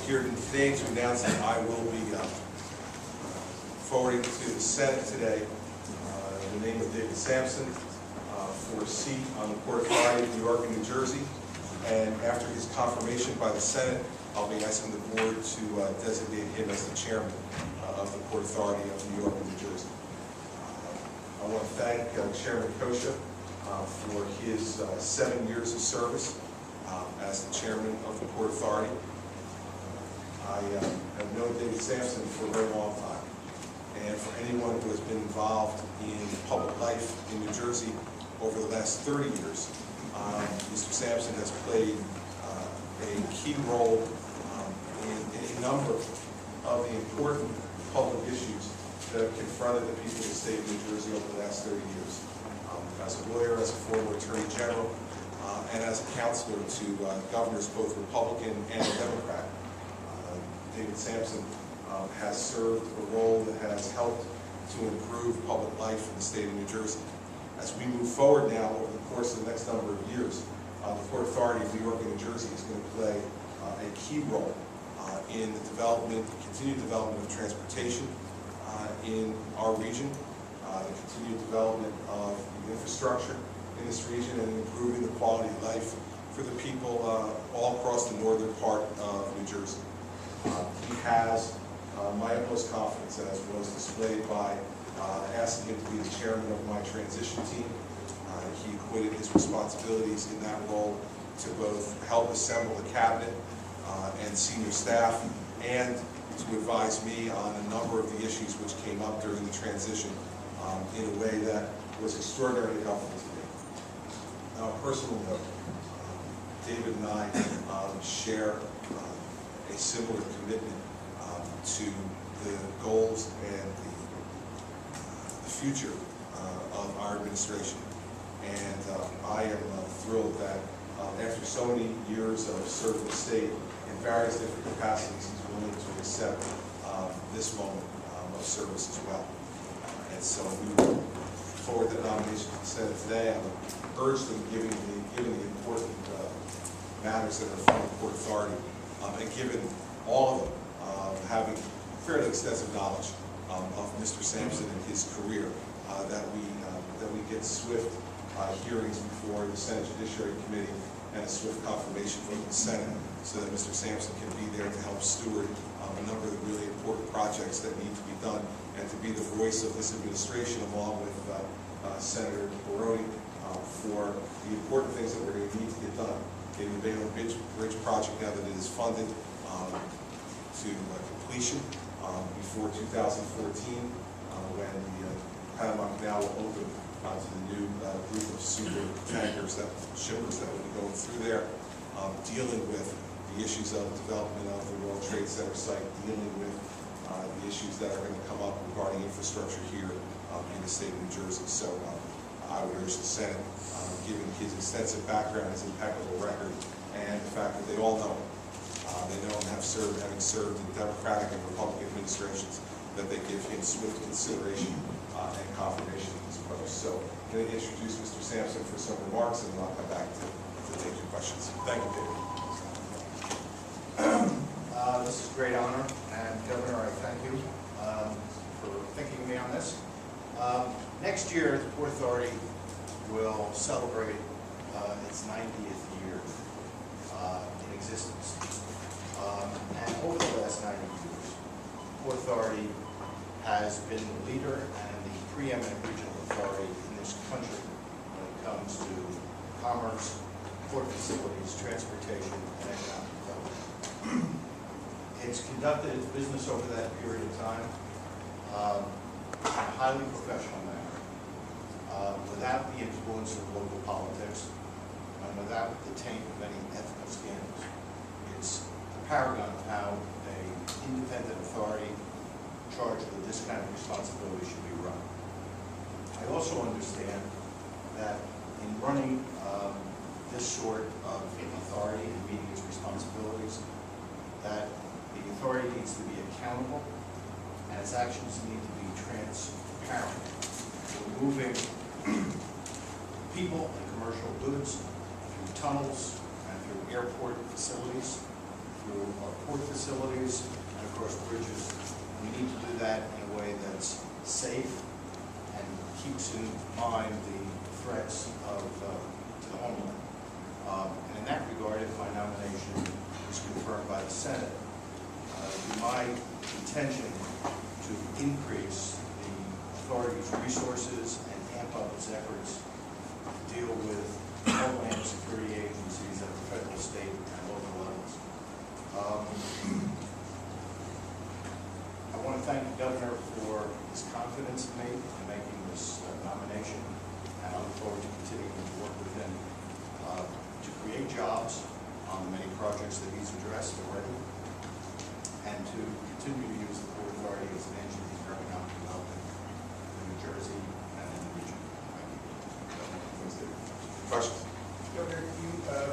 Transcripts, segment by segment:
here today to announce that I will be forwarding to the Senate today the name of David Sampson for a seat on the Port Authority of New York and New Jersey. And after his confirmation by the Senate, I'll be asking the board to designate him as the chairman of the Port Authority of New York and New Jersey. I want to thank Chairman Kosha for his 7 years of service as the chairman of the Port Authority. I have known David Sampson for a very long time, and for anyone who has been involved in public life in New Jersey over the last 30 years, Mr. Sampson has played a key role in a number of the important public issues that have confronted the people of the state of New Jersey over the last 30 years. As a lawyer, as a former Attorney General, and as a counselor to governors, both Republican and Democrat, David Sampson has served a role that has helped to improve public life in the state of New Jersey. As we move forward now over the course of the next number of years, the Port Authority of New York and New Jersey is going to play a key role in the development, continued development of transportation in our region, the continued development of the infrastructure in this region, and improving the quality of life for the people all across the northern part of New Jersey. He has my utmost confidence, as was displayed by asking him to be the chairman of my transition team. He acquitted his responsibilities in that role to both help assemble the cabinet and senior staff, and to advise me on a number of the issues which came up during the transition in a way that was extraordinarily helpful to me. Now, a personal note, David and I share a similar commitment to the goals and the future of our administration. And I am thrilled that after so many years of serving the state in various different capacities, he's willing to accept this moment of service as well. And so we will forward the nomination to the Senate today. I would urge them, given the important matters that are from the Port Authority, and given all of them having fairly extensive knowledge of Mr. Sampson and his career, that we get swift hearings before the Senate Judiciary Committee and a swift confirmation from the Senate, so that Mr. Sampson can be there to help steward a number of the really important projects that need to be done, and to be the voice of this administration, along with Senator Barone, for the important things that we're going to need to get done. Getting the Bayland Bridge project, now that it is funded, to completion before 2014, when the Panama Canal will open to the new group of super tankers, shippers that will be going through there, dealing with the issues of development of the World Trade Center site, dealing with the issues that are going to come up regarding infrastructure here in the state of New Jersey. So I would urge the Senate, given his extensive background, his impeccable record, and the fact that they all know him, they know him having served in Democratic and Republican administrations, that they give him swift consideration and confirmation of his post. So I'm going to introduce Mr. Sampson for some remarks, and then I'll come back to take your questions. Thank you, David. This is a great honor, and Governor, I thank you for thinking of me on this. Next year, the Port Authority will celebrate its 90th year in existence. And over the last 90 years, the Port Authority has been the leader and the preeminent regional authority in this country when it comes to commerce, port facilities, transportation, and economic development. It's conducted its business over that period of time in a highly professional manner, without the influence of local politics, and without the taint of any ethical scandals. It's the paragon of how an independent authority charged with this kind of responsibility should be run. I also understand that in running this sort of authority and meeting its responsibilities, that the authority needs to be accountable and its actions need to be transparent. We're moving people and commercial goods through tunnels and through airport facilities. through our port facilities and across bridges. We need to do that in a way that's safe and keeps in mind the threats to the homeland. And in that regard, if my nomination is confirmed by the Senate, it would be my intention to increase the authority's resources and amp up its efforts to deal with homeland security agencies at the federal, state, and local levels. I want to thank the governor for his confidence in me in making this nomination, and I look forward to continuing to work with him to create jobs on the many projects that he's addressed already, and to continue to use the Port Authority as an engine for economic development in New Jersey and in the region. Thank you. Questions? Governor, you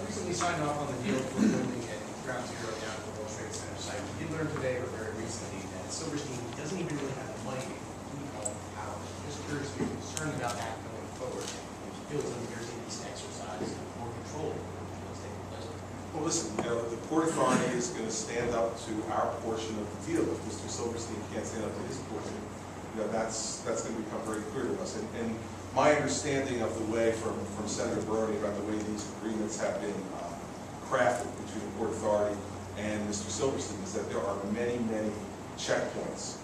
recently signed off on the deal for building at Ground Zero down at the World Trade Center site. We did learn today, or very recently, that Silverstein doesn't even really have the money to keep all the power. Just curious if you're concerned about that going forward. If you feel as though New Jersey needs to exercise more control over what's taking place. Well, listen, the Port Authority is going to stand up to our portion of the deal. If Mr. Silverstein can't stand up to his portion, that's going to become very clear to us. And my understanding of the way from Senator Barone about the way these agreements have been crafted between the Port Authority and Mr. Silverstein is that there are many, many checkpoints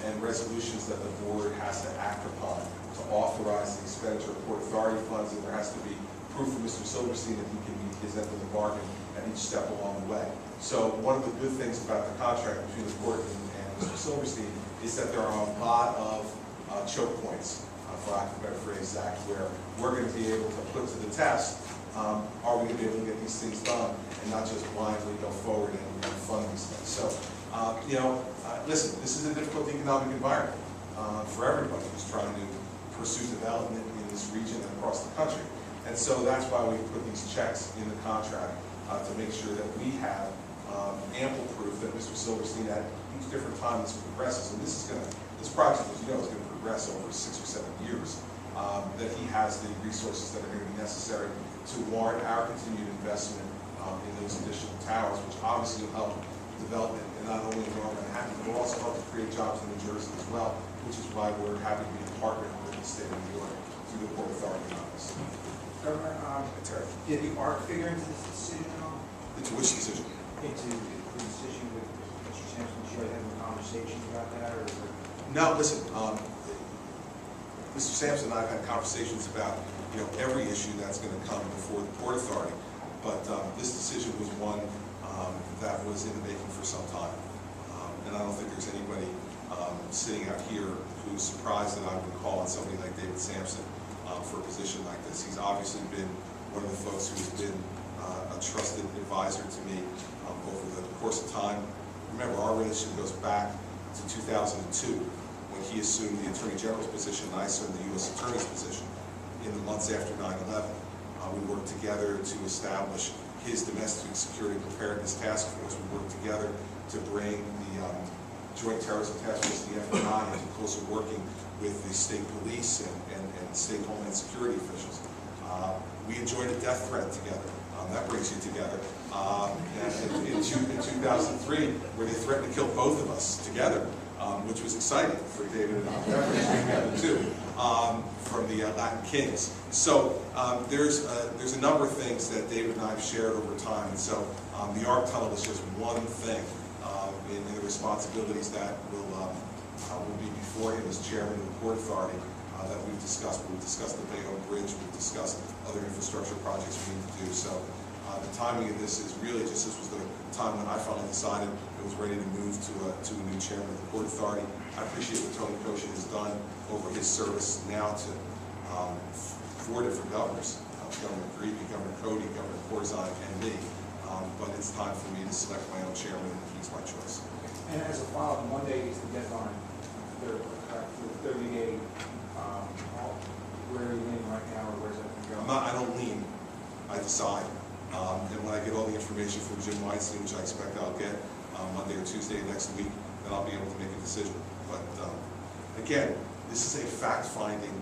and resolutions that the board has to act upon to authorize the expenditure of Port Authority funds, and there has to be proof from Mr. Silverstein that he can meet his end of the bargain at each step along the way. So one of the good things about the contract between the Port and Mr. Silverstein is that there are a lot of choke points, for lack of a better phrase, Zach, where we're going to be able to put to the test, are we going to be able to get these things done and not just blindly go forward and fund these things. So, listen, this is a difficult economic environment for everybody who's trying to pursue development in this region and across the country. And so that's why we put these checks in the contract to make sure that we have ample proof that Mr. Silverstein at each different time this progresses, and this project, as you know, is going to progress over 6 or 7 years, that he has the resources that are going to be necessary to warrant our continued investment in those additional towers, which obviously will help development in not only North Manhattan, but will also help to create jobs in New Jersey as well, which is why we're happy to be a partner with the state of New York through the Port Authority office. Governor, did the ARC figure into this decision at all? Into which decision? Into the decision with Mr. Sampson? Should I have a conversation about that, or is it? No, listen, Mr. Sampson and I have had conversations about every issue that's going to come before the Port Authority, but this decision was one that was in the making for some time, and I don't think there's anybody sitting out here who's surprised that I would call on somebody like David Sampson for a position like this. He's obviously been one of the folks who's been a trusted advisor to me over the course of time. Remember, our relationship goes back to 2002 when he assumed the Attorney General's position and I assumed the U.S. Attorney's position in the months after 9/11. We worked together to establish his domestic security preparedness task force. We worked together to bring the Joint Terrorism Task Force, the FBI, into closer working with the state police and state homeland security officials. We enjoyed a death threat together. That brings you together. In 2003, where they threatened to kill both of us together, which was exciting for David and I. That brings you together too, from the Latin Kings. So there's a number of things that David and I have shared over time. And so the ARC tunnel is just one thing in the responsibilities that will be before him as chairman of the Port Authority that we've discussed. We've discussed the Bayonne Bridge. We've discussed other infrastructure projects we need to do. So the timing of this is really just, this was the time when I finally decided it was ready to move to a new chairman of the Port Authority. I appreciate what Tony Koshin has done over his service now to 4 different governors, Governor Greevey, Governor Cody, Governor Corzine, and me. But it's time for me to select my own chairman, and he's my choice. And as a follow-up, Monday is the deadline for the 30-day. Where are you leaning right now, or where's that going to go? I don't lean. I decide. And when I get all the information from Jim Weinstein, which I expect I'll get Monday or Tuesday next week, then I'll be able to make a decision. But again, this is a fact-finding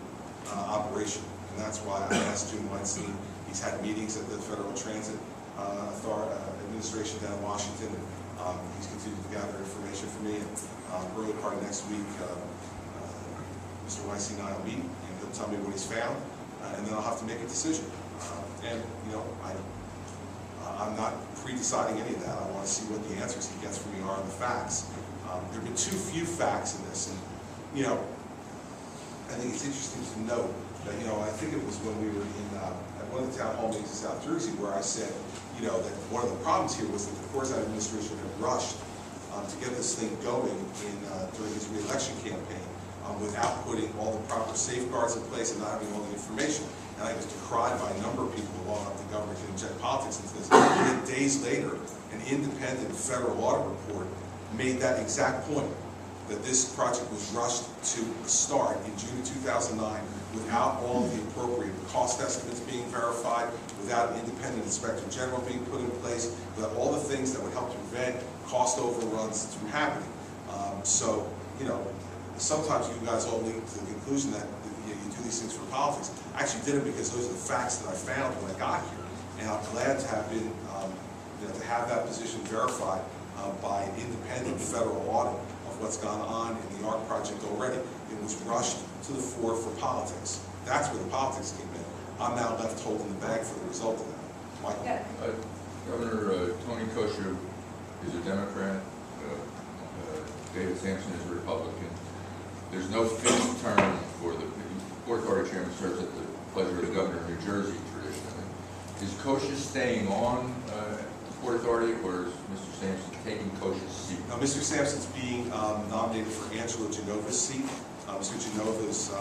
operation, and that's why I asked Jim Weinstein. He's had meetings at the Federal Transit administration down in Washington. He's continued to gather information for me, and early part of next week, Mr. VID00008 and I will meet, and he'll tell me what he's found, and then I'll have to make a decision. And, you know, I'm not pre-deciding any of that. I want to see what the answers he gets from me are on the facts. There have been too few facts in this, and, you know, I think it's interesting to note that, you know, I think it was when we were in, at one of the town hall meetings in South Jersey where I said, you know, that one of the problems here was that the Corzine administration had rushed to get this thing going during his re-election campaign without putting all the proper safeguards in place and not having all the information. And I was decried by a number of people along up the government to inject politics into this. And then days later, an independent federal audit report made that exact point, that this project was rushed to start in June of 2009 without all of the appropriate cost estimates being verified, without an independent inspector general being put in place, without all the things that would help to prevent cost overruns from happening. So, you know, sometimes you guys all lead to the conclusion that you do these things for politics. I actually did it because those are the facts that I found when I got here, and I'm glad to have been, you know, to have that position verified by an independent federal audit of what's gone on in the ARC project already. It was rushed to the fore for politics. That's where the politics came in. I'm now left holding the bag for the result of that. Michael? Yeah. Governor Tony Kosher is a Democrat. David Sampson is a Republican. There's no fixed term for the Port Authority chairman serves at the pleasure of the governor of New Jersey traditionally. Is Kosher staying on Port Authority, or is Mr. Sampson taking Kosher's seat? Now, Mr. Sampson's being nominated for Angela Genova's seat. Mr. Genova's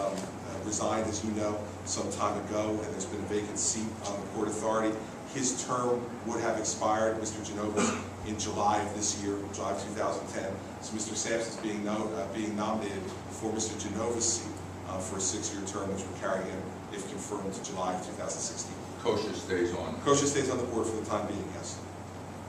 resigned, as you know, some time ago, and there's been a vacant seat on the Port Authority. His term would have expired, Mr. Genova's, in July of this year, July of 2010. So Mr. Sampson's being nominated for Mr. Genova's seat for a 6-year term, which would carry him, if confirmed, to July of 2016. Kosher stays on. Kosher stays on the board for the time being, yes.